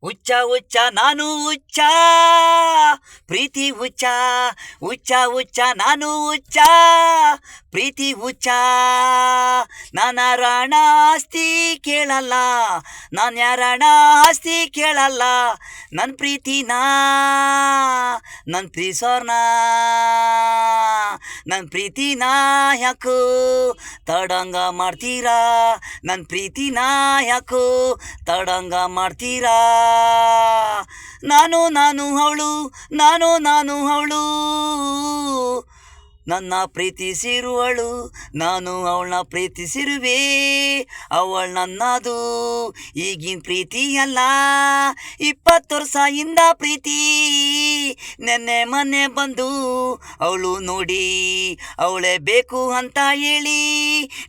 ಹುಚ್ಚ ಹುಚ್ಚ ನಾನು ಹುಚ್ಚ, ಪ್ರೀತಿ ಹುಚ್ಚ. ಹುಚ್ಚ ಹುಚ್ಚ ನಾನು ಹುಚ್ಚ, ಪ್ರೀತಿ ಹುಚ್ಚ. ನಾನು ಯಾರಣ ಆಸ್ತಿ ಕೇಳಲ್ಲ, ನಾನು ಯಾರಣ ಆಸ್ತಿ ಕೇಳಲ್ಲ. ನನ್ನ ಪ್ರೀತಿನ ನನ್ನ ಪ್ರೀಸೋರ್ನ, ನನ್ನ ಪ್ರೀತಿನ ಯಾಕೋ ತಡಂಗ ಮಾಡ್ತೀರಾ, ನನ್ನ ಪ್ರೀತಿನ ಯಾಕೋ ತಡಂಗ ಮಾಡ್ತೀರಾ. ನಾನು ಅವಳು, ನಾನು ಅವಳು, ನನ್ನ ಪ್ರೀತಿಸಿರುವಳು, ನಾನು ಅವಳನ್ನ ಪ್ರೀತಿಸಿರುವೆ. ಅವಳು ನನ್ನದು ಈಗಿನ ಪ್ರೀತಿ ಅಲ್ಲ, 20 ವರ್ಷದಿಂದ ಪ್ರೀತಿ. ನೆನ್ನೆ ಮೊನ್ನೆ ಬಂದು ಅವಳು ನೋಡಿ ಅವಳೇ ಬೇಕು ಅಂತ ಹೇಳಿ,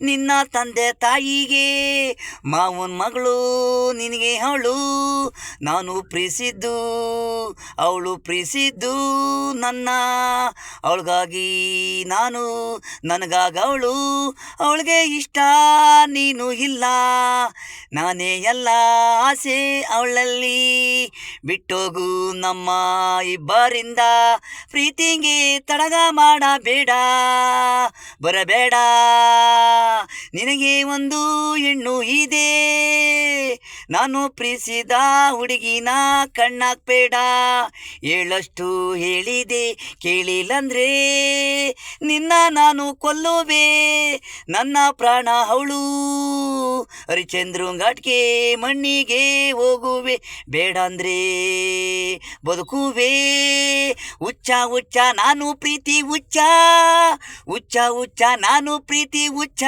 ನಿನ್ನ ತಂದೆ ತಾಯಿಗೆ ಮಾವನ ಮಗಳು ನಿನಗೆ ಅವಳು. ನಾನು ಪ್ರೀತಿಸಿದ್ದು ಅವಳು ಪ್ರೀತಿಸಿದ್ದು ನನ್ನ, ಅವಳಿಗಾಗಿ ನಾನು, ನನಗಾಗಿ ಅವಳು. ಅವಳಿಗೆ ಇಷ್ಟ ನೀನು ಇಲ್ಲ, ನಾನೇ ಎಲ್ಲ ಆಸೆ ಅವಳಲ್ಲಿ. ಬಿಟ್ಟೋಗು ನಮ್ಮ ಇಬ್ಬರಿಂದ, ಪ್ರೀತಿಗೆ ತಡಗ ಮಾಡಬೇಡ, ಬರಬೇಡ. ನಿನಗೆ ಒಂದು ಹೆಣ್ಣು ಇದೆ, ನಾನು ಪ್ರೀತಿಸಿದ ಹುಡುಗಿನ ಕಣ್ಣಾಕ್ಬೇಡ. ಹೇಳಷ್ಟು ಹೇಳಿದೆ ಕೇಳಿಲ್ಲಂದ್ರೆ ನಿನ್ನ ನಾನು ಕೊಲ್ಲುವೆ. ನನ್ನ ಪ್ರಾಣ ಅವಳು, ಹರಿಚಂದ್ರಘಾಟ್ಗೆ ಮಣ್ಣಿಗೆ ಹೋಗುವೆ. ಬೇಡ ಅಂದ್ರೆ ಬದುಕುವೆ. ಹುಚ್ಚ ಹುಚ್ಚ ನಾನು ಪ್ರೀತಿ ಹುಚ್ಚ, ಹುಚ್ಚ ಹುಚ್ಚ ನಾನು ಪ್ರೀತಿ ಹುಚ್ಚ.